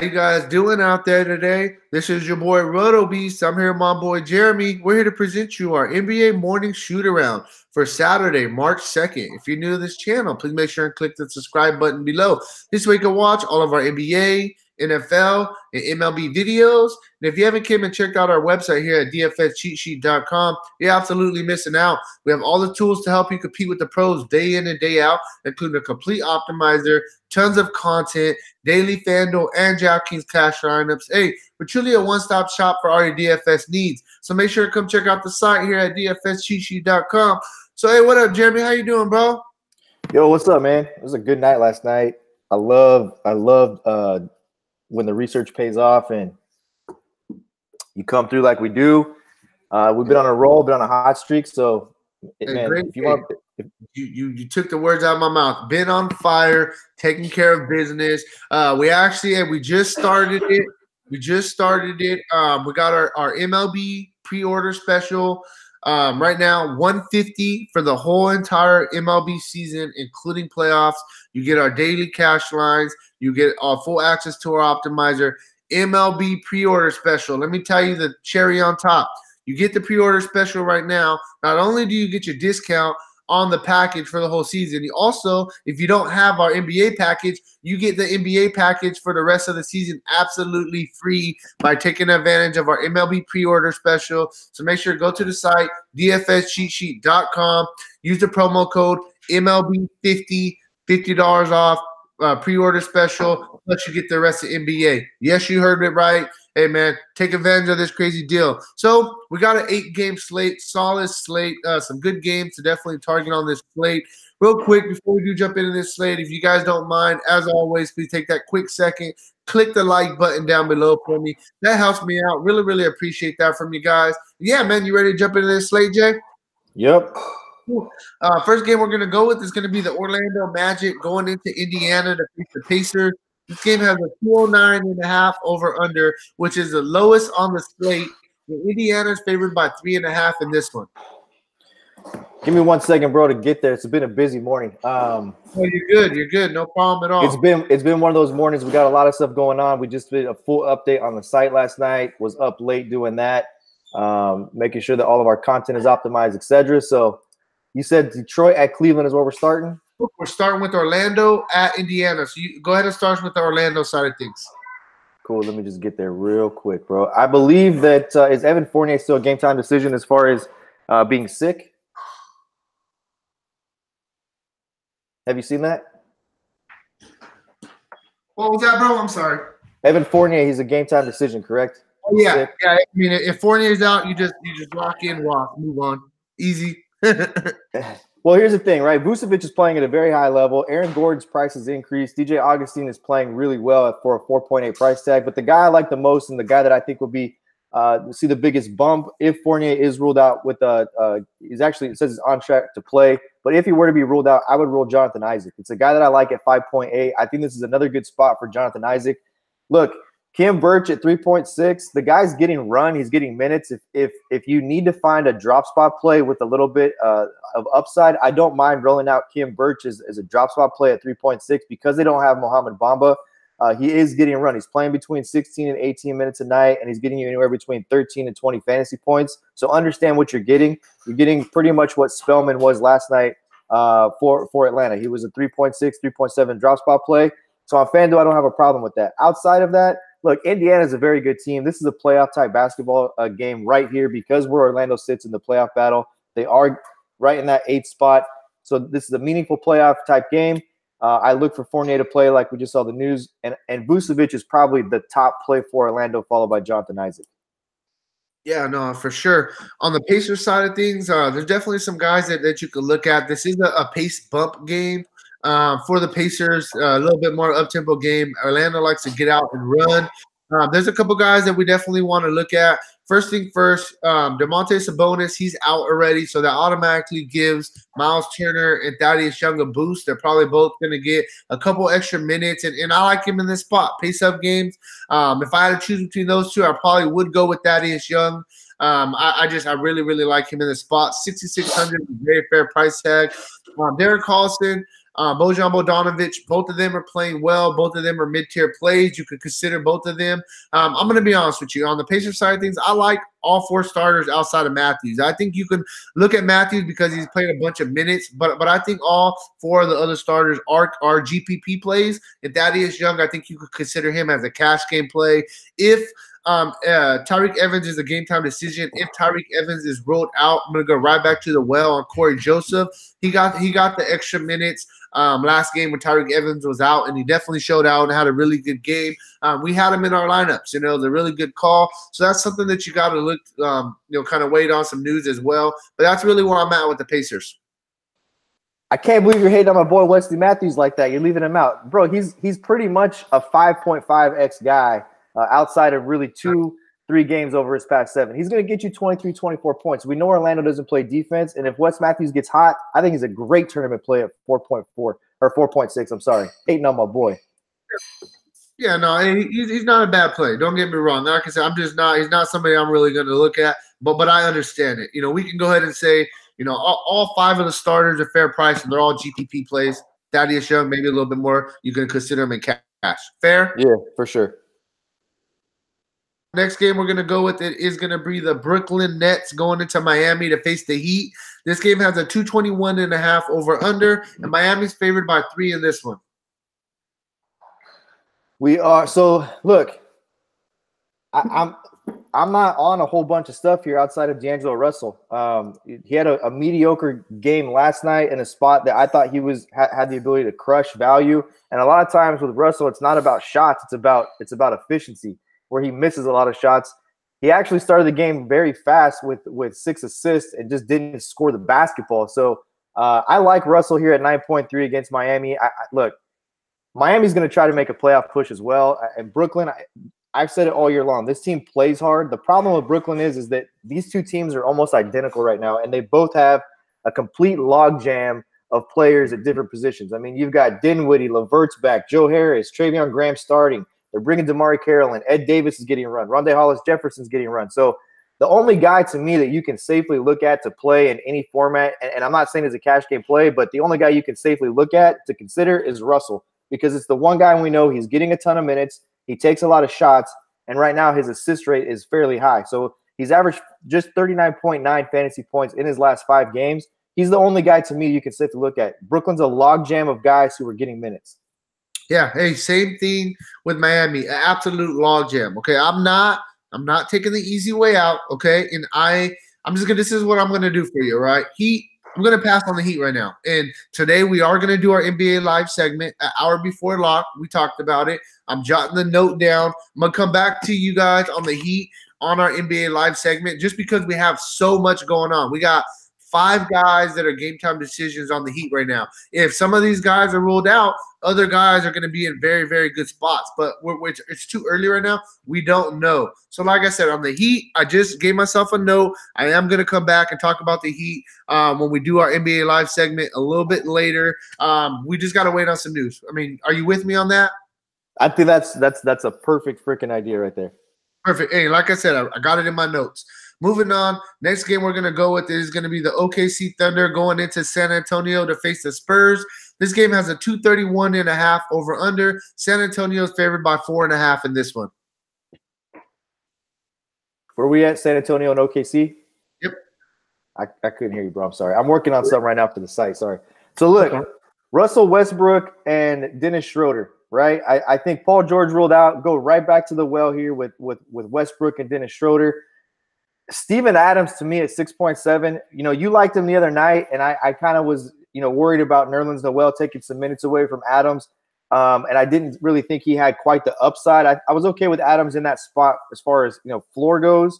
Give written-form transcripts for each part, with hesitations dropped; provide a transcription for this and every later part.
How you guys doing out there today? This is your boy Roto Beast. I'm here with my boy Jeremy. We're here to present you our NBA morning shoot around for Saturday, March 2nd. If you're new to this channel, please make sure and click the subscribe button below. This way you can watch all of our NBA, NFL, and MLB videos. And if you haven't came and checked out our website here at dfscheatsheet.com, you're absolutely missing out. We have all the tools to help you compete with the pros day in and day out, including a complete optimizer, tons of content, daily Fanduel and Draftkings cash lineups. Hey, we're truly a one-stop shop for all your DFS needs. So make sure to come check out the site here at dfscheatsheet.com. So hey, what up, Jeremy? How you doing, bro? Yo, what's up, man? It was a good night last night. I loved when the research pays off and you come through like we do. We've been on a roll, been on a hot streak. So, man, if you want, you took the words out of my mouth. Been on fire, taking care of business. We just started it. We got our MLB pre-order special. Right now, $150 for the whole entire MLB season, including playoffs. You get our daily cash lines. You get full access to our optimizer. MLB pre-order special. Let me tell you the cherry on top. You get the pre-order special right now. Not only do you get your discount on the package for the whole season, you also, if you don't have our NBA package, you get the NBA package for the rest of the season absolutely free by taking advantage of our MLB pre-order special. So make sure to go to the site, dfscheatsheet.com. Use the promo code MLB50, $50 off. Pre-order special, let you get the rest of NBA. Yes, you heard it right. Hey, man, take advantage of this crazy deal. So we got an 8-game slate, solid slate, some good games to definitely target on this slate. Real quick, before we do jump into this slate, if you guys don't mind, as always, please take that quick second, click the like button down below for me. That helps me out. Really, really appreciate that from you guys. Yeah, man, you ready to jump into this slate, Jay? Yep. First game we're going to go with is going to be the Orlando Magic going into Indiana to face the Pacers. This game has a 209.5 over-under, which is the lowest on the slate. Indiana is favored by 3.5 in this one. Give me 1 second, bro, to get there. It's been a busy morning. Oh, you're good. You're good. No problem at all. It's been one of those mornings. We got a lot of stuff going on. We just did a full update on the site last night. Was up late doing that, making sure that all of our content is optimized, etc. So you said Detroit at Cleveland is where we're starting? We're starting with Orlando at Indiana. So you go ahead and start with the Orlando side of things. Cool. Let me just get there real quick, bro. I believe that is Evan Fournier still a game-time decision as far as being sick? Have you seen that? What was that, bro? I'm sorry. Evan Fournier, he's a game-time decision, correct? Oh, yeah. Yeah. I mean, if Fournier's out, you just lock in, move on. Easy. Well, here's the thing, right? Vucevic is playing at a very high level. Aaron Gordon's price has increased. DJ Augustine is playing really well for a 4.8 price tag. But the guy I like the most and the guy that I think will be see the biggest bump if Fournier is ruled out with he's actually, it says he's on track to play. But if he were to be ruled out, I would rule Jonathan Isaac. It's a guy that I like at 5.8. I think this is another good spot for Jonathan Isaac. Look, Kim Birch at 3.6. The guy's getting run. He's getting minutes. If you need to find a drop spot play with a little bit of upside, I don't mind rolling out Kim Birch as a drop spot play at 3.6 because they don't have Mohamed Bamba. He is getting run. He's playing between 16 and 18 minutes a night, and he's getting you anywhere between 13 and 20 fantasy points. So understand what you're getting. You're getting pretty much what Spellman was last night for Atlanta. He was a 3.6, 3.7 drop spot play. So on FanDuel, I don't have a problem with that. Outside of that, look, Indiana is a very good team. This is a playoff-type basketball game right here because where Orlando sits in the playoff battle. They are right in that 8th spot. So this is a meaningful playoff-type game. I look for Fournier to play like we just saw the news. And Vucevic is probably the top play for Orlando, followed by Jonathan Isaac. Yeah, no, for sure. On the Pacers side of things, there's definitely some guys that you could look at. This is a pace bump game. For the Pacers, a little bit more up-tempo game. Orlando likes to get out and run. There's a couple guys that we definitely want to look at. First thing first, Domantas Sabonis, he's out already, so that automatically gives Miles Turner and Thaddeus Young a boost. They're probably both going to get a couple extra minutes, and I like him in this spot. Pace-up games. If I had to choose between those two, I probably would go with Thaddeus Young. I really, really like him in the spot. 6,600, very fair price tag. Derek Carlson, Bojan Bogdanovic, both of them are playing well. Both of them are mid-tier plays. You could consider both of them. I'm going to be honest with you. On the Pacers side of things, I like all four starters outside of Matthews. I think you can look at Matthews because he's played a bunch of minutes, but I think all four of the other starters are GPP plays. If Thaddeus Young, I think you could consider him as a cash game play. If Tyreke Evans is a game time decision. If Tyreke Evans is rolled out, I'm gonna go right back to the well on Corey Joseph. He got the extra minutes last game when Tyreke Evans was out, and he definitely showed out and had a really good game. We had him in our lineups. It was a really good call. So that's something that you got to look, kind of wait on some news as well. But that's really where I'm at with the Pacers. I can't believe you're hating on my boy Wesley Matthews like that. You're leaving him out, bro. He's pretty much a 5.5x guy. Outside of really 2-3 games over his past 7. He's going to get you 23, 24 points. We know Orlando doesn't play defense, and if Wes Matthews gets hot, I think he's a great tournament play at 4.4 or 4.6. I'm sorry. Hating on my boy. Yeah, no, he's not a bad play. Don't get me wrong. Like I said, he's not somebody I'm really going to look at, but I understand it. We can go ahead and say, all 5 of the starters are fair price, and they're all GPP plays. Thaddeus Young, maybe a little bit more. You can consider him in cash. Fair? Yeah, for sure. Next game we're going to go with it is going to be the Brooklyn Nets going into Miami to face the Heat. This game has a 221.5 over under, and Miami's favored by 3 in this one. We are. So look, I'm not on a whole bunch of stuff here outside of D'Angelo Russell. He had a mediocre game last night in a spot that I thought he had the ability to crush value. And a lot of times with Russell, it's not about shots; it's about efficiency, where he misses a lot of shots. He actually started the game very fast with 6 assists and just didn't score the basketball. So I like Russell here at 9.3 against Miami. Look, Miami's going to try to make a playoff push as well. And Brooklyn, I've said it all year long, this team plays hard. The problem with Brooklyn is that these two teams are almost identical right now, and they both have a complete logjam of players at different positions. I mean, you've got Dinwiddie, LeVert's back, Joe Harris, Travion Graham starting. They're bringing DeMar Carroll. Ed Davis is getting run. Rondé Hollis-Jefferson's getting run. So the only guy to me that you can safely look at to play in any format, and I'm not saying it's a cash game play, but the only guy you can safely look at to consider is Russell, because it's the one guy we know he's getting a ton of minutes. He takes a lot of shots, and right now his assist rate is fairly high. So he's averaged just 39.9 fantasy points in his last 5 games. He's the only guy to me you can safely look at. Brooklyn's a logjam of guys who are getting minutes. Yeah, hey, same thing with Miami, an absolute logjam. Okay, I'm not taking the easy way out. Okay, and this is what I'm gonna do for you, right? I'm gonna pass on the Heat right now. And today we are gonna do our NBA Live segment an hour before lock. We talked about it. I'm jotting the note down. I'm gonna come back to you guys on the Heat on our NBA Live segment, just because we have so much going on. We got 5 guys that are game time decisions on the Heat right now. If some of these guys are ruled out, other guys are going to be in very, very good spots. But it's too early right now. We don't know. So like I said, on the Heat, I just gave myself a note. I am going to come back and talk about the Heat when we do our NBA Live segment a little bit later. We just got to wait on some news. I mean, are you with me on that? I think that's a perfect freaking idea right there. Perfect. Hey, like I said, I got it in my notes. Moving on, next game we're going to go with is going to be the OKC Thunder going into San Antonio to face the Spurs. This game has a 231.5 over under. San Antonio is favored by 4.5 in this one. Where are we at, San Antonio and OKC? Yep. I couldn't hear you, bro. I'm sorry. I'm working on something right now for the site. Sorry. So look, Russell Westbrook and Dennis Schroeder, right? I think Paul George ruled out. Go right back to the well here with Westbrook and Dennis Schroeder. Steven Adams to me at 6.7. You liked him the other night, and I kind of was, worried about Nerlens Noel taking some minutes away from Adams. And I didn't really think he had quite the upside. I was okay with Adams in that spot as far as, floor goes,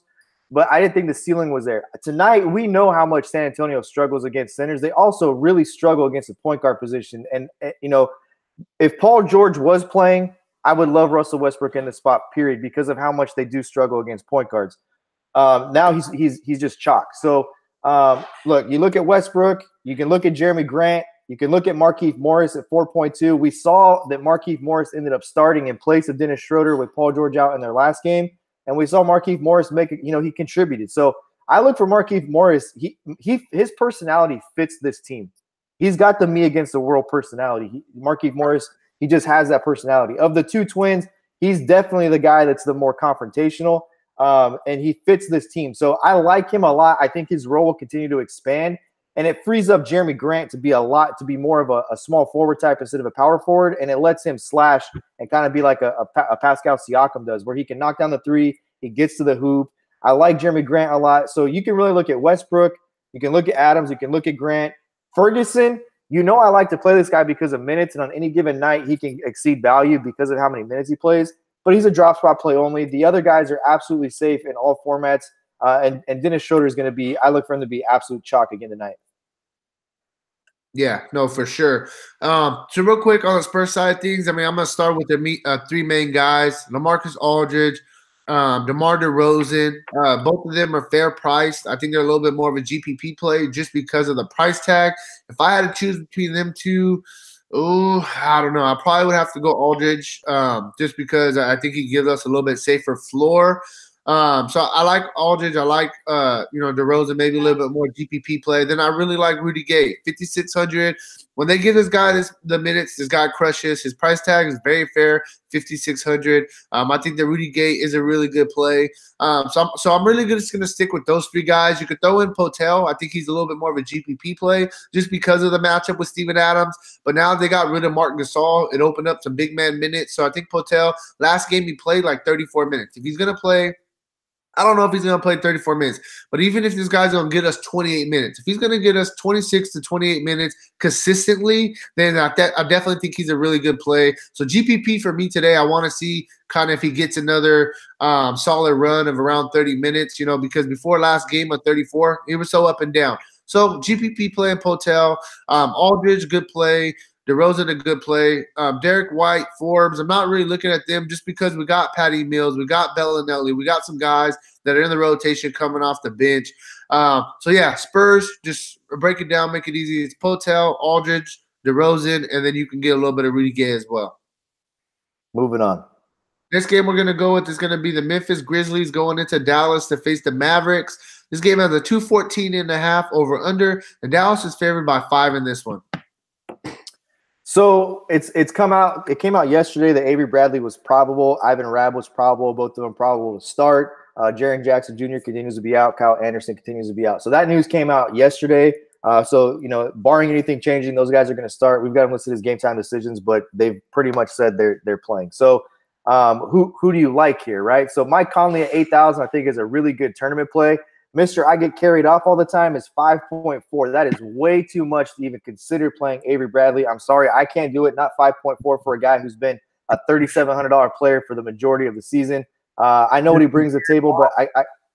but I didn't think the ceiling was there. Tonight, we know how much San Antonio struggles against centers. They also really struggle against the point guard position. And, if Paul George was playing, I would love Russell Westbrook in the spot, period, because of how much they do struggle against point guards. Now he's just chalk. So look, you look at Westbrook, you can look at Jeremy Grant, you can look at Markieff Morris at 4.2. We saw that Markieff Morris ended up starting in place of Dennis Schroeder with Paul George out in their last game, and we saw Markieff Morris make it. He contributed. So I look for Markieff Morris. His personality fits this team. he's got the me against the world personality. Markieff Morris, he just has that personality. Of the two twins, he's definitely the guy that's the more confrontational, and he fits this team. So I like him a lot. I think his role will continue to expand, and it frees up Jeremy Grant to be more of a small forward type instead of a power forward, and it lets him slash and kind of be like a Pascal Siakam does, where he can knock down the three, he gets to the hoop. I like Jeremy Grant a lot. So you can really look at Westbrook, you can look at Adams, you can look at Grant. Ferguson, I like to play this guy because of minutes, and on any given night, he can exceed value because of how many minutes he plays. But he's a drop spot play only. The other guys are absolutely safe in all formats. And Dennis Schroeder is going to be – I look for him to be absolute chalk again tonight. Yeah, no, for sure. So real quick on the Spurs side of things, I'm going to start with the three main guys, LaMarcus Aldridge, DeMar DeRozan. Both of them are fair priced. I think they're a little bit more of a GPP play just because of the price tag. If I had to choose between them two, I don't know. I probably would have to go Aldridge just because I think he gives us a little bit safer floor. So I like Aldridge. I like DeRozan, maybe a little bit more GPP play. Then I really like Rudy Gay, 5,600. When they give this guy the minutes, this guy crushes. His price tag is very fair, 5,600. I think that Rudy Gay is a really good play. So I'm really just going to stick with those three guys. You could throw in Potel. I think he's a little bit more of a GPP play just because of the matchup with Steven Adams. But now they got rid of Marc Gasol. It opened up some big man minutes. So I think Potel, last game he played like 34 minutes. If he's going to play – I don't know if he's going to play 34 minutes, but even if this guy's going to get us 28 minutes, if he's going to get us 26 to 28 minutes consistently, then I definitely think he's a really good play. So GPP for me today, I want to see kind of if he gets another solid run of around 30 minutes, because before last game of 34, he was so up and down. So GPP play and Potel, Aldridge, good play. DeRozan, a good play. Derek White, Forbes, I'm not really looking at them just because we got Patty Mills, we got Bellinelli, we got some guys that are in the rotation coming off the bench. Spurs, just break it down, make it easy. It's Potel, Aldridge, DeRozan, and then you can get a little bit of Rudy Gay as well. Moving on. Next game we're going to go with is going to be the Memphis Grizzlies going into Dallas to face the Mavericks. This game has a 214.5 over-under, and Dallas is favored by 5 in this one. So it's come out. It came out yesterday that Avery Bradley was probable. Ivan Rabb was probable. Both of them probable to start. Jaren Jackson Jr. continues to be out. Kyle Anderson continues to be out. So that news came out yesterday. Barring anything changing, those guys are going to start. We've got them listed as game time decisions, but they've pretty much said they're playing. So who do you like here, right? So Mike Conley at 8,000, I think, is a really good tournament play. Mr. I get carried off all the time is 5.4. That is way too much to even consider playing Avery Bradley. I'm sorry, I can't do it. Not 5.4 for a guy who's been a $3,700 player for the majority of the season. I know what he brings to the table, but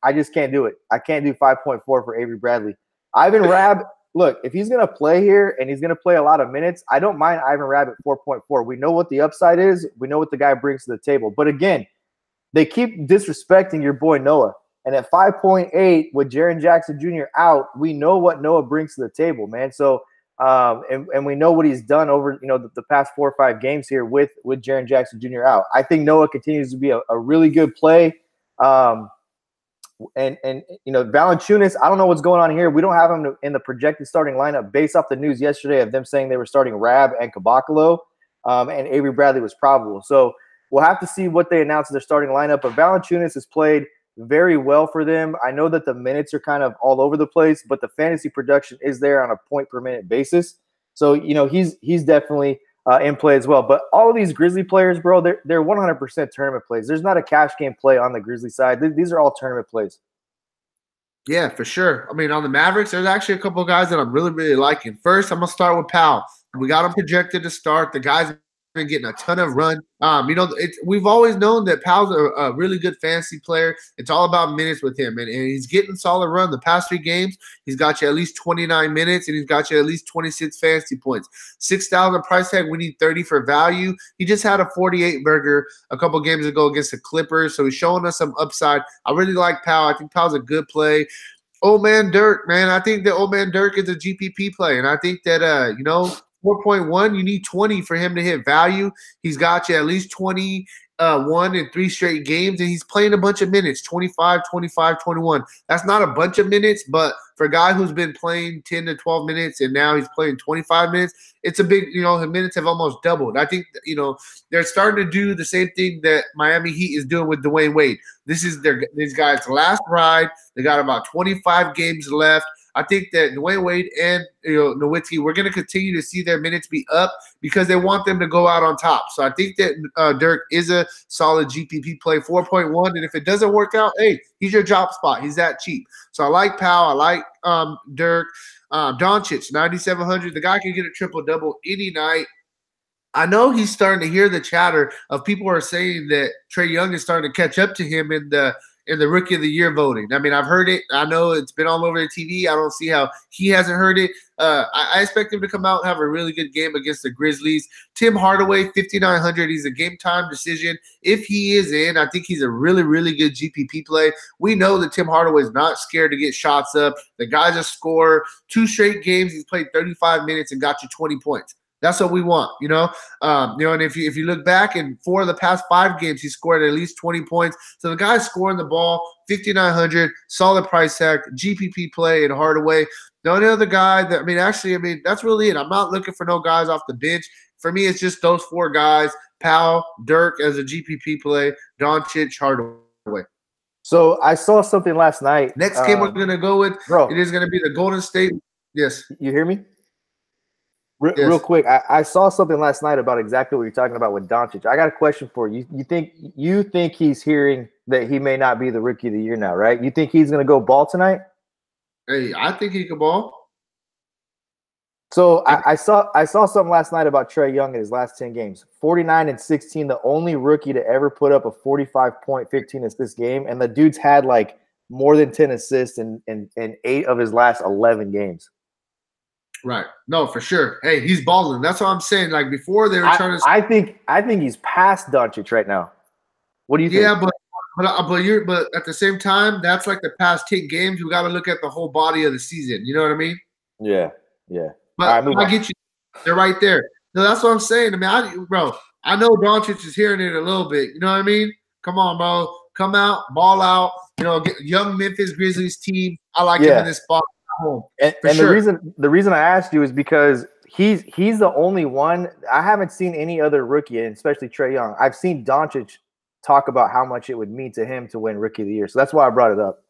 I just can't do it. I can't do 5.4 for Avery Bradley. Ivan Rabb, look, if he's going to play here and he's going to play a lot of minutes, I don't mind Ivan Rabb at 4.4. We know what the upside is. We know what the guy brings to the table. But again, they keep disrespecting your boy Noah. And at 5.8 with Jaren Jackson Jr. out, we know what Noah brings to the table, man. So, and we know what he's done over, the past 4 or 5 games here with Jaren Jackson Jr. out. I think Noah continues to be a really good play. And Valanciunas, I don't know what's going on here. We don't have him in the projected starting lineup based off the news yesterday of them saying they were starting Rabb and Kabakalo, and Avery Bradley was probable. So we'll have to see what they announce as their starting lineup. But Valanciunas has played very well for them. I know that the minutes are kind of all over the place, but the fantasy production is there on a point per minute basis. So, he's definitely in play as well. But all of these Grizzly players, bro, they're 100% tournament plays. There's not a cash game play on the Grizzly side. These are all tournament plays. Yeah, for sure. I mean, on the Mavericks, there's actually a couple of guys that I'm really, really liking. First, I'm going to start with Powell. We got him projected to start. The guy's been getting a ton of run. We've always known that Powell's a really good fantasy player. It's all about minutes with him, and he's getting solid run. The past 3 games, he's got you at least 29 minutes, and he's got you at least 26 fantasy points. 6,000 price tag. We need 30 for value. He just had a 48 burger a couple games ago against the Clippers, so he's showing us some upside. I really like Powell. I think Powell's a good play. Old man Dirk, man. I think that old man Dirk is a GPP play, and I think that 4.1, you need 20 for him to hit value. He's got you at least 20 won in 3 straight games, and he's playing a bunch of minutes, 25, 25, 21. That's not a bunch of minutes, but for a guy who's been playing 10 to 12 minutes and now he's playing 25 minutes, it's a big, the minutes have almost doubled. I think, they're starting to do the same thing that Miami Heat is doing with Dwayne Wade. This is these guys' last ride. They got about 25 games left. I think that Dwayne Wade and Nowitzki, we're going to continue to see their minutes be up because they want them to go out on top. So I think that Dirk is a solid GPP play, 4.1. And if it doesn't work out, hey, he's your drop spot. He's that cheap. So I like Powell. I like Dirk. Doncic, 9,700. The guy can get a triple-double any night. I know he's starting to hear the chatter of people are saying that Trae Young is starting to catch up to him in the Rookie of the Year voting. I mean, I've heard it. I know it's been all over the TV. I don't see how he hasn't heard it. I expect him to come out and have a really good game against the Grizzlies. Tim Hardaway, 5,900. He's a game-time decision. If he is in, I think he's a really, really good GPP play. We know that Tim Hardaway is not scared to get shots up. The guy's a scorer. 2 straight games, he's played 35 minutes and got you 20 points. That's what we want, and if you look back in 4 of the past 5 games, he scored at least 20 points. So the guy's scoring the ball, 5,900, solid price tag, GPP play, and Hardaway. The only other guy that's really it. I'm not looking for no guys off the bench. For me, it's just those 4 guys: Powell, Dirk as a GPP play, Doncic, Hardaway. So I saw something last night. Next game we're gonna go with, it is gonna be the Golden State. Yes, you hear me? Real quick, I saw something last night about exactly what you're talking about with Doncic. I got a question for you. You think he's hearing that he may not be the Rookie of the Year now, right? You think he's going to go ball tonight? Hey, I think he could ball. So I saw something last night about Trae Young in his last 10 games. 49 and 16, the only rookie to ever put up a 45-point, 15-assist game, and the dude's had like more than 10 assists in 8 of his last 11 games. Right. No, for sure. Hey, he's balling. That's what I'm saying. Like before they were trying to I think he's past Doncic right now. What do you think? Yeah, but at the same time, that's like the past 10 games. We got to look at the whole body of the season. You know what I mean? Yeah. But I get you. They're right there. No, that's what I'm saying. I mean, I know Doncic is hearing it a little bit. You know what I mean? Come on, bro. Come out, ball out. Get young Memphis Grizzlies team. I like him in this spot. And sure. the reason I asked you is because he's the only one. I haven't seen any other rookie, and especially Trae Young. I've seen Doncic talk about how much it would mean to him to win Rookie of the Year. So that's why I brought it up.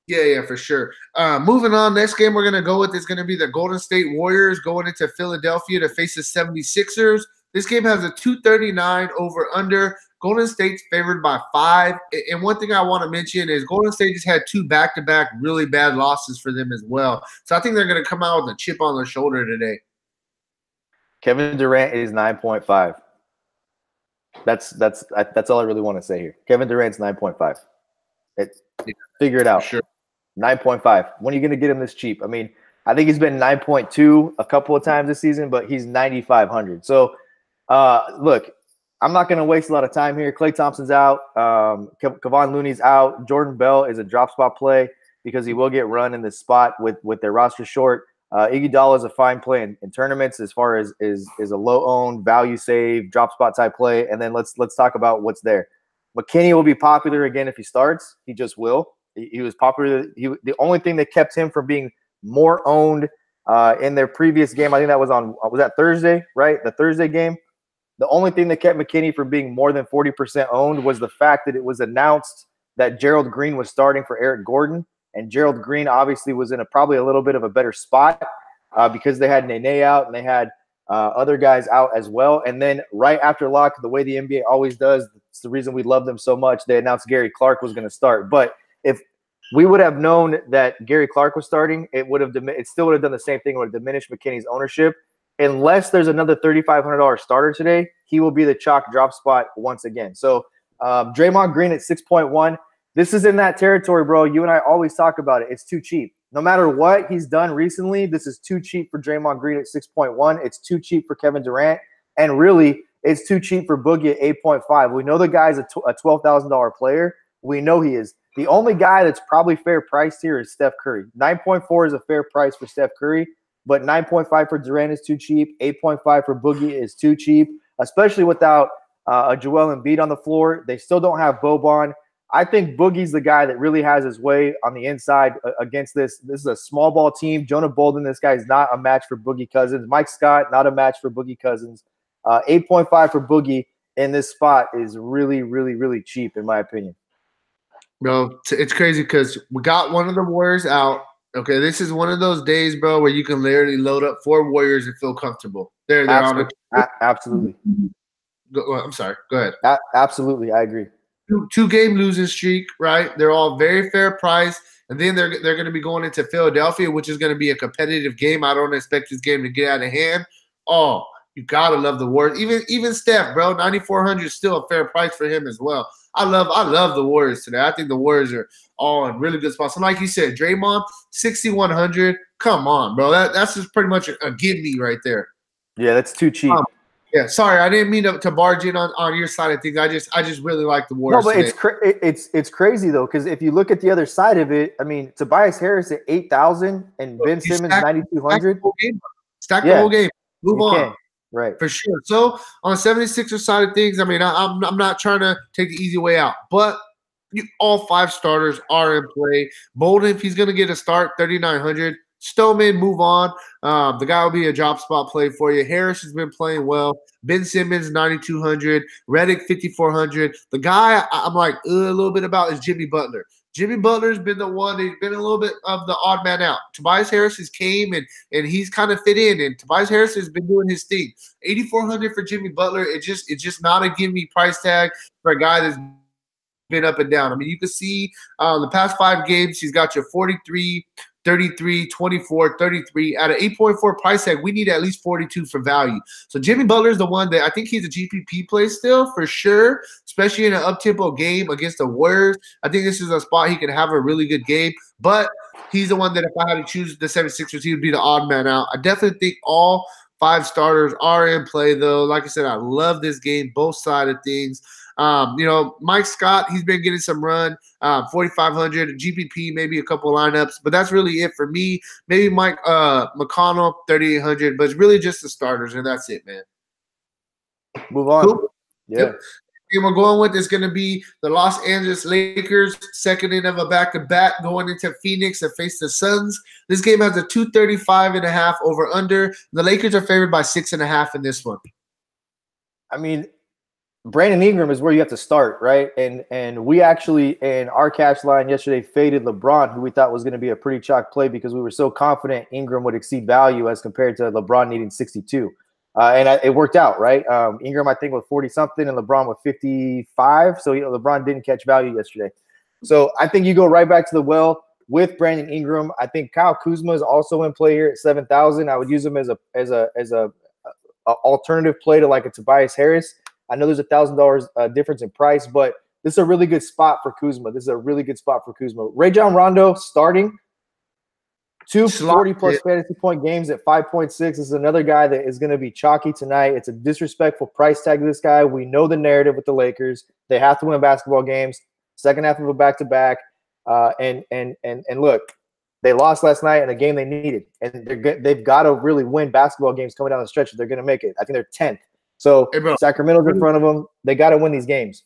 Yeah, for sure. Moving on, next game we're going to go with is going to be the Golden State Warriors going into Philadelphia to face the 76ers. This game has a 239 over-under. Golden State's favored by 5. And one thing I want to mention is Golden State just had 2 back-to-back really bad losses for them as well. So I think they're going to come out with a chip on their shoulder today. Kevin Durant is 9.5. That's all I really want to say here. Kevin Durant's 9.5. Figure it out. Sure. 9.5. When are you going to get him this cheap? I mean, I think he's been 9.2 a couple of times this season, but he's 9,500. So, look, I'm not going to waste a lot of time here. Klay Thompson's out. Kevon Looney's out. Jordan Bell is a drop spot play because he will get run in this spot with their roster short. Iguodala is a fine play in tournaments as far as is a low-owned, value save, drop spot type play. And then let's talk about what's there. McKinney will be popular again if he starts. He just will. He was popular. The only thing that kept him from being more owned in their previous game, I think that was that Thursday, right? The Thursday game. The only thing that kept McKinney from being more than 40% owned was the fact that it was announced that Gerald Green was starting for Eric Gordon. And Gerald Green obviously was in probably a little bit of a better spot because they had Nene out and they had other guys out as well. And then right after lock, the way the NBA always does, it's the reason we love them so much, they announced Gary Clark was going to start. But if we would have known that Gary Clark was starting, it still would have done the same thing. It would have diminished McKinney's ownership. Unless there's another $3,500 starter today, he will be the chalk drop spot once again. So Draymond Green at 6.1. This is in that territory, bro. You and I always talk about it. It's too cheap. No matter what he's done recently, this is too cheap for Draymond Green at 6.1. It's too cheap for Kevin Durant. And really, it's too cheap for Boogie at 8.5. We know the guy's a $12,000 player. We know he is. The only guy that's probably fair priced here is Steph Curry. 9.4 is a fair price for Steph Curry. But 9.5 for Durant is too cheap. 8.5 for Boogie is too cheap, especially without a Joel Embiid on the floor. They still don't have Boban. I think Boogie's the guy that really has his way on the inside against this. This is a small ball team. Jonah Bolden, this guy is not a match for Boogie Cousins. Mike Scott, not a match for Boogie Cousins. 8.5 for Boogie in this spot is really, really, really cheap, in my opinion. Bro, it's crazy because we got one of the Warriors out. Okay, this is one of those days, bro, where you can literally load up 4 Warriors and feel comfortable. They're absolutely. on a absolutely. I'm sorry. Go ahead. Absolutely, I agree. 2-game losing streak, right? They're all very fair price, and then they're going to be going into Philadelphia, which is going to be a competitive game. I don't expect this game to get out of hand. Oh, you gotta love the Warriors. Even Steph, bro, 9,400 is still a fair price for him as well. I love the Warriors today. I think the Warriors are all in really good spots. And like you said, Draymond, 6,100. Come on, bro. That's just pretty much a give me right there. Yeah, that's too cheap. Yeah, sorry, I didn't mean to barge in on your side of things. I just really like the Warriors. No, but it's crazy though, because if you look at the other side of it, I mean, Tobias Harris at 8,000 and Ben Simmons 9,200. Stack the whole game. Move on. Can. Right. For sure. So on the 76er side of things, I mean, I'm not trying to take the easy way out, but all 5 starters are in play. Bolden, if he's going to get a start, 3,900. Stoneman, move on. The guy will be a drop spot play for you. Harris has been playing well. Ben Simmons, 9,200. Redick, 5,400. The guy I'm like a little bit about is Jimmy Butler. Jimmy Butler's been the one. He's been a little bit of the odd man out. Tobias Harris has came and he's kind of fit in. And Tobias Harris has been doing his thing. 8,400 for Jimmy Butler. It's just not a give me price tag for a guy that's been up and down. I mean, you can see the past 5 games, he's got you 43, 33, 24, 33. At an 8.4 price tag, we need at least 42 for value. So Jimmy Butler is the one that I think he's a GPP play still for sure, especially in an up-tempo game against the Warriors. I think this is a spot he can have a really good game, but he's the one that if I had to choose the 76ers, he would be the odd man out. I definitely think all 5 starters are in play, though. Like I said, I love this game, both sides of things. Mike Scott, he's been getting some run, 4,500, GPP, maybe a couple lineups, but that's really it for me. Maybe Mike McConnell, 3,800, but it's really just the starters, and that's it, man. Move on. Cool. Yeah. Yep. And we're going with is going to be the Los Angeles Lakers, second in of a back-to-back, going into Phoenix to face the Suns. This game has a 235.5 over under. The Lakers are favored by 6.5 in this one. I mean, Brandon Ingram is where you have to start, right? And we actually, in our cash line yesterday, faded LeBron, who we thought was going to be a pretty chalk play because we were so confident Ingram would exceed value as compared to LeBron needing 62. It worked out, right? Ingram, I think, was 40-something and LeBron was 55. So LeBron didn't catch value yesterday. So I think you go right back to the well with Brandon Ingram. I think Kyle Kuzma is also in play here at 7,000. I would use him as a alternative play to like a Tobias Harris. I know there's $1,000 difference in price, but this is a really good spot for Kuzma. Rajon Rondo starting. 2 40-plus fantasy point games at 5.6. This is another guy that is going to be chalky tonight. It's a disrespectful price tag to this guy. We know the narrative with the Lakers. They have to win basketball games. Second half of a back-to-back. And look, they lost last night in a game they needed. And they've got to really win basketball games coming down the stretch if they're going to make it. I think they're 10th. So Sacramento's in front of them. They got to win these games.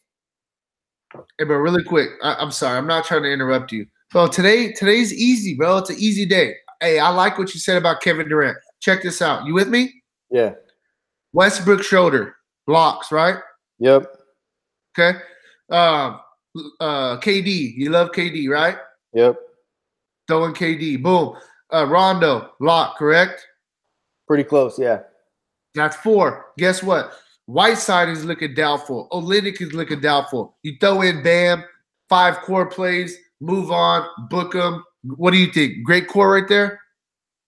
Hey, bro, really quick. I'm sorry. I'm not trying to interrupt you. Bro, today's easy, bro. It's an easy day. Hey, I like what you said about Kevin Durant. Check this out. You with me? Yeah. Westbrook Schroeder. Blocks, right? Yep. Okay. KD. You love KD, right? Yep. Throwing KD. Boom. Rondo. Lock, correct? Pretty close, yeah. That's 4. Guess what? Whiteside is looking doubtful. Olynyk is looking doubtful. You throw in Bam, 5 core plays, move on, book them. What do you think? Great core right there?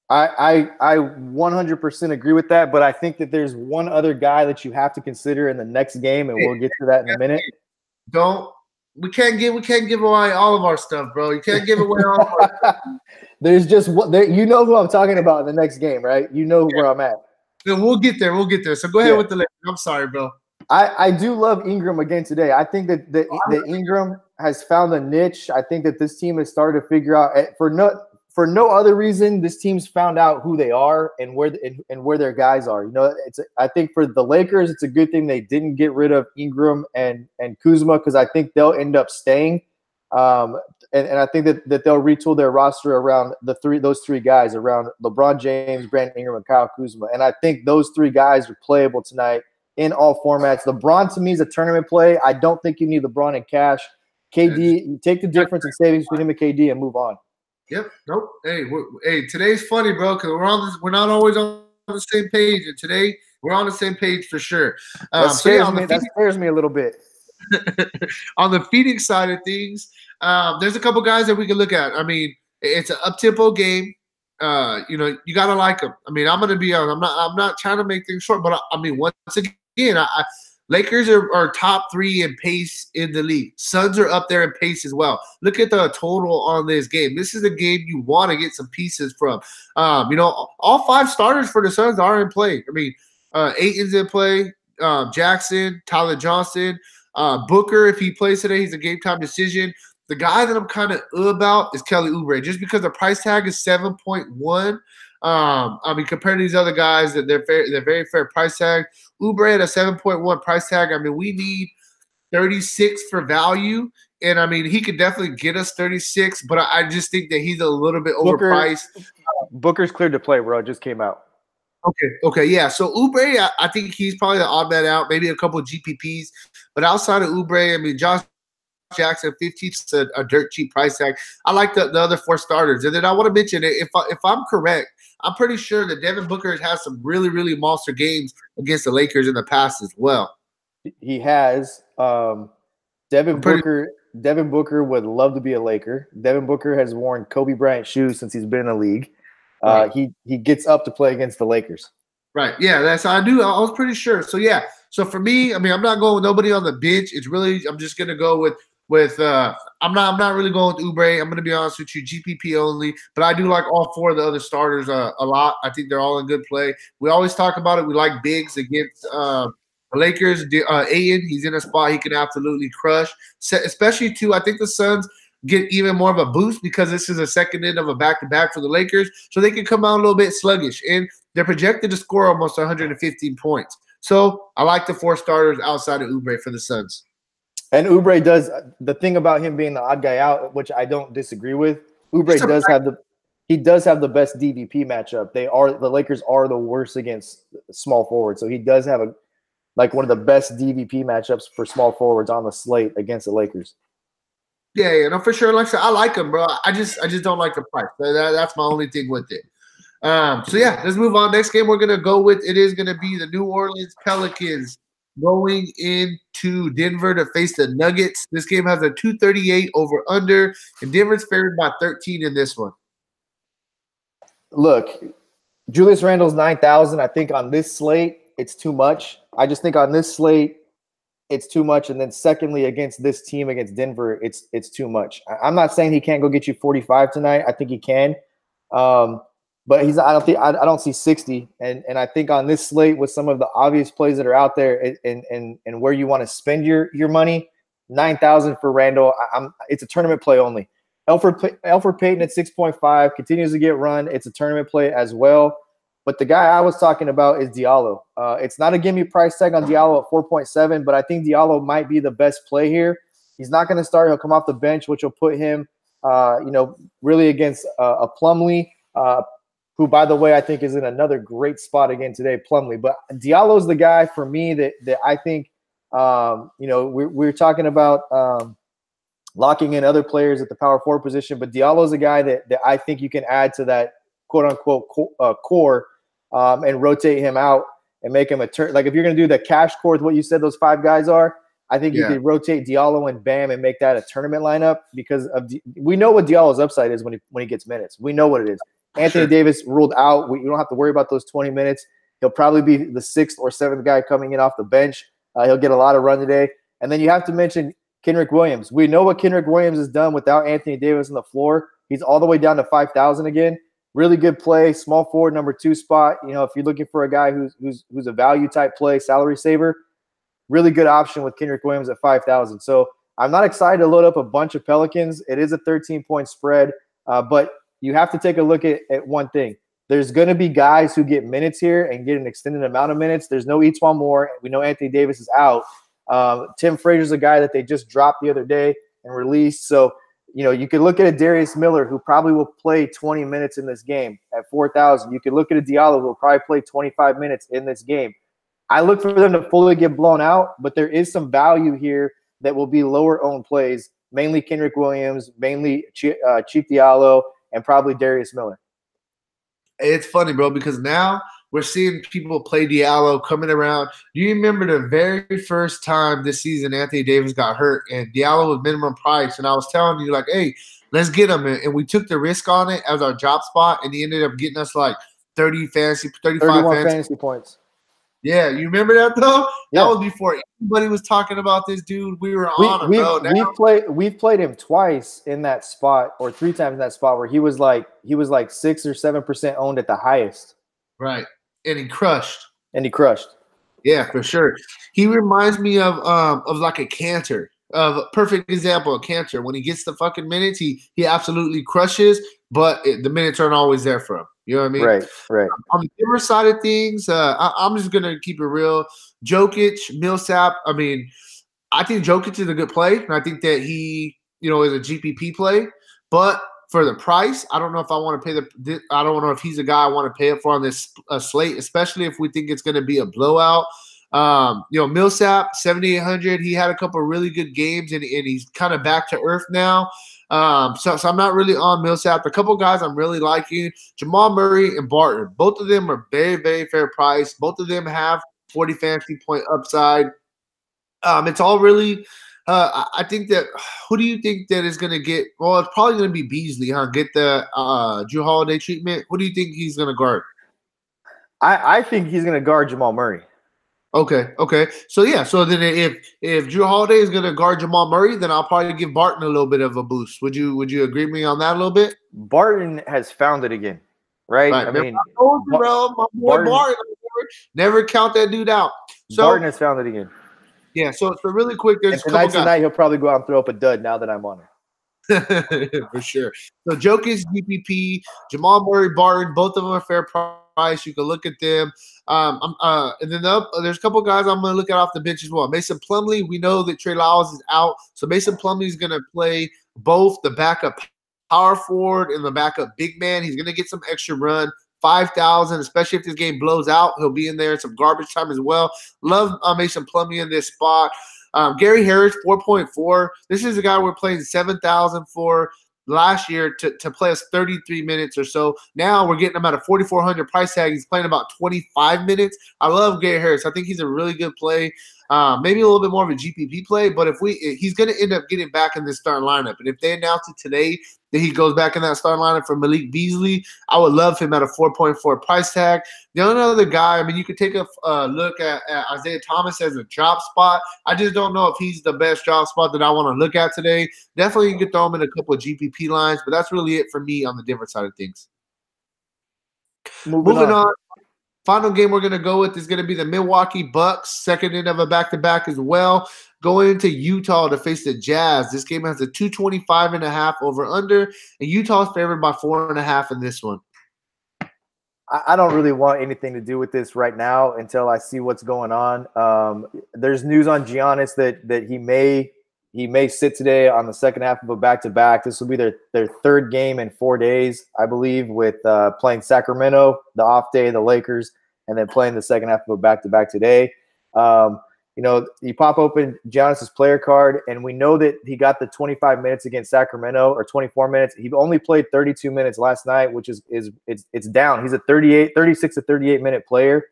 I 100% agree with that, but I think that there's one other guy that you have to consider in the next game, and we'll get to that in a minute. We can't give away all of our stuff, bro. You can't give away all of our stuff. There's just one. You know who I'm talking about in the next game, right? You know where I'm at. We'll get there. So go ahead with the Lakers. I'm sorry, bro. I do love Ingram again today. I think that Ingram has found a niche. I think that this team has started to figure out for no other reason, this team's found out who they are and where their guys are. You know, I think for the Lakers, it's a good thing they didn't get rid of Ingram and Kuzma, because I think they'll end up staying. And I think that they'll retool their roster around those three guys, around LeBron James, Brandon Ingram, and Kyle Kuzma. And I think those three guys are playable tonight in all formats. LeBron, to me, is a tournament play. I don't think you need LeBron and Cash. KD, you take the difference in savings between him and KD and move on. Yep. Nope. Hey, today's funny, bro, because we're not always on the same page, and today we're on the same page for sure. That scares me a little bit. On the Phoenix side of things, there's a couple guys that we can look at. I mean, it's an up-tempo game. You know, you gotta like them. I mean, I'm gonna be honest. I'm not trying to make things short, but I mean, once again, Lakers are top 3 in pace in the league. Suns are up there in pace as well. Look at the total on this game. This is a game you want to get some pieces from. You know, all 5 starters for the Suns are in play. I mean, Ayton's in play. Jackson, Tyler Johnson, Booker. If he plays today, he's a game time decision. The guy that I'm kind of about is Kelly Oubre, just because the price tag is 7.1. I mean, compared to these other guys, that they're very fair price tag. Oubre at a 7.1 price tag. I mean, we need 36 for value, and I mean, he could definitely get us 36, but I just think that he's a little bit overpriced. Booker's cleared to play, bro. It just came out. Okay, yeah. So Oubre, I think he's probably the odd man out. Maybe a couple of GPPs, but outside of Oubre, I mean, Josh Jackson, 15 is a dirt cheap price tag. I like the other 4 starters, and then I want to mention, if I'm correct, I'm pretty sure that Devin Booker has had some really, really monster games against the Lakers in the past as well. He has. Devin Booker would love to be a Laker. Devin Booker has worn Kobe Bryant shoes since he's been in the league. Right. He gets up to play against the Lakers. Right. Yeah, I was pretty sure. So yeah. So for me, I mean, I'm not going with nobody on the bench. It's really, I'm just gonna go with I'm not really going with Oubre. I'm going to be honest with you, GPP only. But I do like all 4 of the other starters a lot. I think they're all in good play. We always talk about it. We like bigs against the Lakers. Ayton, he's in a spot he can absolutely crush. Especially too, I think the Suns get even more of a boost because this is a second end of a back-to-back for the Lakers, so they can come out a little bit sluggish. And they're projected to score almost 115 points. So I like the 4 starters outside of Oubre for the Suns. And Oubre does the thing about him being the odd guy out, which I don't disagree with. Oubre does have the best DVP matchup. The Lakers are the worst against small forwards, so he does have one of the best DVP matchups for small forwards on the slate against the Lakers. Yeah, no, for sure. Like I said, I like him, bro. I just don't like the price. That's my only thing with it. So yeah, let's move on. Next game we're gonna go with, it is gonna be the New Orleans Pelicans going into Denver to face the Nuggets. This game has a 238 over under, and Denver's favored by 13 in this one. Look, Julius Randle's 9,000. I think on this slate, it's too much. I just think on this slate, it's too much. And then secondly, against this team, against Denver, it's too much. I'm not saying he can't go get you 45 tonight. I think he can. But I don't see 60. And I think on this slate, with some of the obvious plays that are out there and where you want to spend your money, 9,000 for Randle. It's a tournament play only. Elfrid Payton at 6.5 continues to get run. It's a tournament play as well. But the guy I was talking about is Diallo. It's not a gimme price tag on Diallo at 4.7, but I think Diallo might be the best play here. He's not going to start. He'll come off the bench, which will put him, really against a Plumlee, who, by the way, I think is in another great spot again today, Plumlee. But Diallo's the guy for me that I think, we're talking about locking in other players at the power forward position, but Diallo's a guy that I think you can add to that quote-unquote core and rotate him out and make him if you're going to do the cash core with what you said those 5 guys are, I think you could rotate Diallo and Bam and make that a tournament lineup because we know what Diallo's upside is when he gets minutes. We know what it is. Anthony Davis ruled out. You don't have to worry about those 20 minutes. He'll probably be the 6th or 7th guy coming in off the bench. He'll get a lot of run today. And then you have to mention Kenrich Williams. We know what Kenrich Williams has done without Anthony Davis on the floor. He's all the way down to 5,000 again. Really good play, small forward, number 2 spot. If you're looking for a guy who's a value type play, salary saver, really good option with Kenrich Williams at 5,000. So I'm not excited to load up a bunch of Pelicans. It is a 13-point spread, but you have to take a look at one thing. There's going to be guys who get minutes here and get an extended amount of minutes. There's no Etuan Moore. We know Anthony Davis is out. Tim Frazier's a guy that they just dropped the other day and released. So, you could look at a Darius Miller who probably will play 20 minutes in this game at 4,000. You could look at a Diallo who will probably play 25 minutes in this game. I look for them to fully get blown out, but there is some value here that will be lower-owned plays, mainly Kendrick Williams, mainly Chief Diallo, and probably Darius Miller. It's funny, bro, because now we're seeing people play Diallo coming around. Do you remember the very first time this season Anthony Davis got hurt and Diallo was minimum price? And I was telling you, like, hey, let's get him. And we took the risk on it as our drop spot, and he ended up getting us like 35 fantasy points. Yeah, you remember that though? Yeah. That was before anybody was talking about this dude. We were on him, bro. We've played him twice in that spot, or 3 times in that spot where he was like 6 or 7% owned at the highest. Right, and he crushed. Yeah, for sure. He reminds me of like a Cantor. Of a perfect example of Cantor. When he gets the fucking minutes, he absolutely crushes, but the minutes aren't always there for him. You know what I mean? Right. On the other side of things, I'm just gonna keep it real. Jokic, Millsap. I mean, I think Jokic is a good play, and I think that he, is a GPP play. But for the price, I don't know if I want to pay I don't know if he's a guy I want to pay it for on this slate, especially if we think it's going to be a blowout. Millsap, 7,800. He had a couple of really good games, and he's kind of back to earth now. So I'm not really on Millsap. A couple guys I'm really liking, Jamal Murray and Barton. Both of them are very, very fair price. Both of them have 40 fantasy point upside. It's all really I think that who do you think that is going to get – well, it's probably going to be Beasley, huh? Get the Drew Holiday treatment. Who do you think he's going to guard? I think he's going to guard Jamal Murray. Okay. So then if Drew Holiday is going to guard Jamal Murray, then I'll probably give Barton a little bit of a boost. Would you agree with me on that a little bit? Barton has found it again, right? I mean, I told you, bro, my boy Barton never count that dude out. So Barton has found it again. Yeah, so really quick, there's tonight he'll probably go out and throw up a dud now that I'm on it. For sure. So Jokic, GPP, Jamal Murray, Barton, both of them are fair price. You can look at them. And then there's a couple guys I'm going to look at off the bench as well. Mason Plumlee, we know that Trey Lyles is out. So Mason Plumlee is going to play both the backup power forward and the backup big man. He's going to get some extra run. 5,000, especially if this game blows out. He'll be in there in some garbage time as well. Love Mason Plumlee in this spot. Gary Harris, 4.4. This is a guy we're playing 7,000 for last year to play us 33 minutes or so. Now we're getting him at a 4,400 price tag. He's playing about 25 minutes. I love Gary Harris. I think he's a really good play. Maybe a little bit more of a GPP play, but he's going to end up getting back in this starting lineup. And if they announce it today that he goes back in that starting lineup for Malik Beasley, I would love him at a 4.4 price tag. The only other guy, I mean, you could take a look at Isaiah Thomas as a drop spot. I just don't know if he's the best drop spot that I want to look at today. Definitely you could throw him in a couple of GPP lines, but that's really it for me on the different side of things. Moving on. Final game we're going to go with is going to be the Milwaukee Bucks, second end of a back-to-back as well, going into Utah to face the Jazz. This game has a 225.5 over-under, and Utah's favored by 4.5 in this one. I don't really want anything to do with this right now until I see what's going on. There's news on Giannis that he may sit today on the second half of a back-to-back. This will be their third game in 4 days, I believe, with playing Sacramento, the off day, the Lakers, and then playing the second half of a back-to-back today. You pop open Giannis's player card, and we know that he got the 25 minutes against Sacramento, or 24 minutes. He only played 32 minutes last night, which is down. He's a 36 to 38 minute player.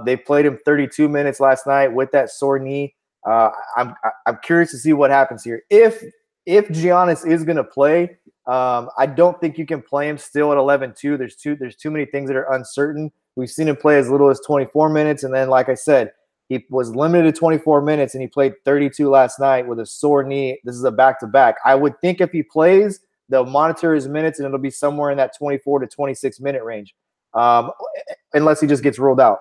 They played him 32 minutes last night with that sore knee. I'm curious to see what happens here. If Giannis is going to play, I don't think you can play him still at 11-2. There's too many things that are uncertain. We've seen him play as little as 24 minutes, and then, like I said, he was limited to 24 minutes, and he played 32 last night with a sore knee. This is a back-to-back. I would think if he plays, they'll monitor his minutes, and it'll be somewhere in that 24 to 26-minute range, unless he just gets ruled out.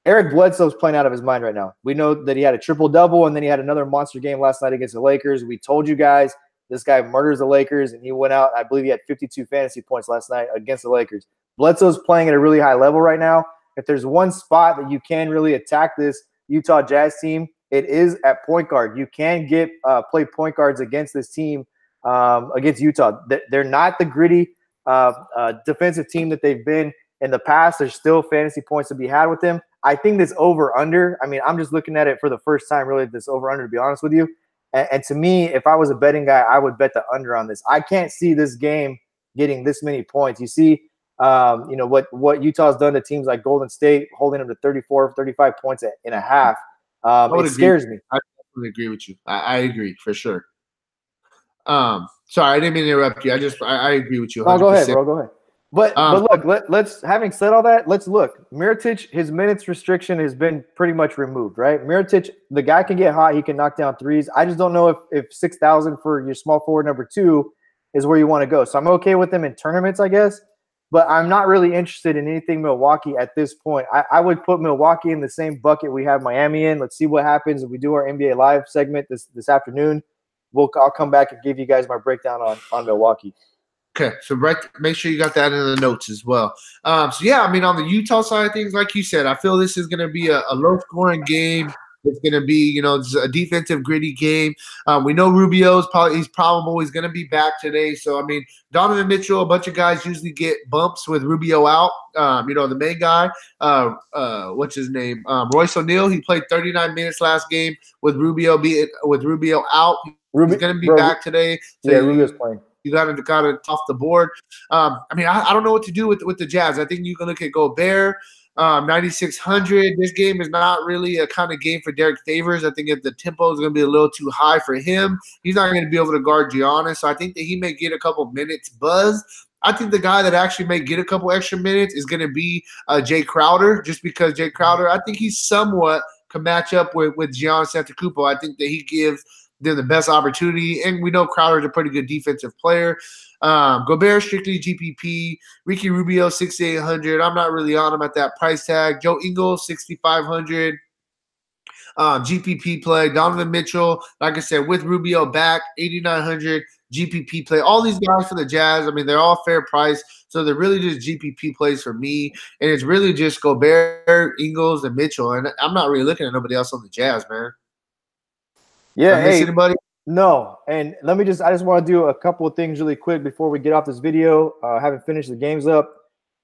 Eric Bledsoe's playing out of his mind right now. We know that he had a triple-double, and then he had another monster game last night against the Lakers. We told you guys This guy murders the Lakers, and he went out. I believe he had 52 fantasy points last night against the Lakers. Bledsoe's playing at a really high level right now. If there's one spot that you can really attack this Utah Jazz team, it is at point guard. You can get play point guards against this team, against Utah. They're not the gritty defensive team that they've been in the past. There's still fantasy points to be had with them. I think this over-under, I mean, I'm just looking at it for the first time, really, this over-under, to be honest with you. And to me, if I was a betting guy, I would bet the under on this. I can't see this game getting this many points. You see, what Utah's done to teams like Golden State, holding them to 34, 35 points in a half. It scares me. I definitely agree with you. I agree for sure. Sorry, I didn't mean to interrupt you. I agree with you. 100%. Oh, go ahead, bro. Go ahead. But look, let's having said all that, let's look. Mirotic, his minutes restriction has been pretty much removed, right? Mirotic, the guy can get hot. He can knock down threes. I just don't know if 6,000 for your small forward number 2 is where you want to go. So I'm okay with them in tournaments, I guess. But I'm not really interested in anything Milwaukee at this point. I would put Milwaukee in the same bucket we have Miami in. Let's see what happens if we do our NBA Live segment this afternoon. I'll come back and give you guys my breakdown on Milwaukee. Okay, so make sure you got that in the notes as well. So yeah, I mean, on the Utah side of things, like you said, I feel this is going to be a low-scoring game. It's going to be, a defensive, gritty game. We know Rubio's he's probably going to be back today. So I mean, Donovan Mitchell, a bunch of guys usually get bumps with Rubio out. The main guy, what's his name? Royce O'Neal. He played 39 minutes last game with Rubio out. He's going to be back today. So yeah, Rubio's playing. You got to off the board. I don't know what to do with the Jazz. I think you can look at Gobert, 9,600. This game is not really a kind of game for Derek Favors. I think if the tempo is going to be a little too high for him, he's not going to be able to guard Giannis. So I think that he may get a couple minutes buzz. I think the guy that actually may get a couple extra minutes is going to be Jay Crowder, just because Jay Crowder, I think he somewhat can match up with Giannis Antetokounmpo. I think that he gives them the best opportunity, and we know Crowder's a pretty good defensive player. Gobert strictly GPP. Ricky Rubio 6,800. I'm not really on him at that price tag. Joe Ingles 6,500. GPP play. Donovan Mitchell, like I said, with Rubio back 8,900. GPP play. All these guys for the Jazz, I mean, they're all fair price, so they're really just GPP plays for me, and it's really just Gobert, Ingles, and Mitchell, and I'm not really looking at nobody else on the Jazz, man. Yeah, hey, anybody? No, and I just want to do a couple of things really quick before we get off this video. Haven't finished the games up.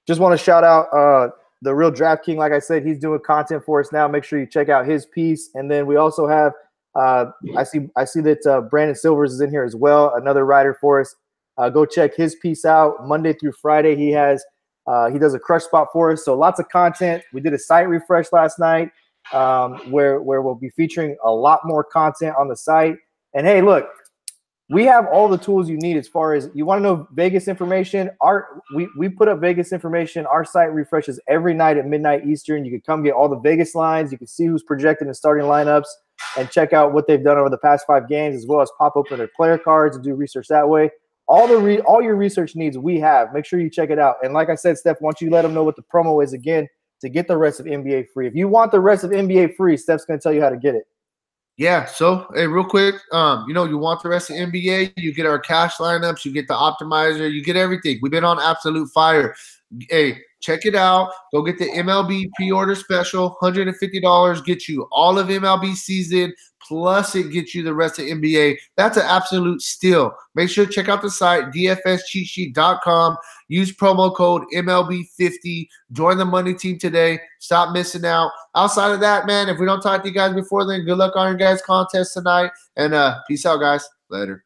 Just want to shout out the real Draft King. Like I said, he's doing content for us now. Make sure you check out his piece. And then we also have I see that Brandon Silvers is in here as well, another writer for us. Go check his piece out. Monday through Friday, he does a crush spot for us. So lots of content. We did a site refresh last night. Where we'll be featuring a lot more content on the site. And hey, look, we have all the tools you need as far as you want to know Vegas information. We put up Vegas information. Our site refreshes every night at midnight Eastern. You can come get all the Vegas lines. You can see who's projected in starting lineups and check out what they've done over the past 5 games, as well as pop open their player cards and do research that way. All your research needs we have. Make sure you check it out. And like I said, Steph, why don't you let them know what the promo is again to get the rest of NBA free. If you want the rest of NBA free, Steph's going to tell you how to get it. Yeah, so, hey, real quick, you want the rest of NBA, you get our cash lineups, you get the optimizer, you get everything. We've been on absolute fire. Hey, check it out. Go get the MLB pre-order special, $150, get you all of MLB season, plus it gets you the rest of NBA. That's an absolute steal. Make sure to check out the site, dfscheatsheet.com. Use promo code MLB50. Join the money team today. Stop missing out. Outside of that, man, if we don't talk to you guys before then, good luck on your guys' contest tonight. And peace out, guys. Later.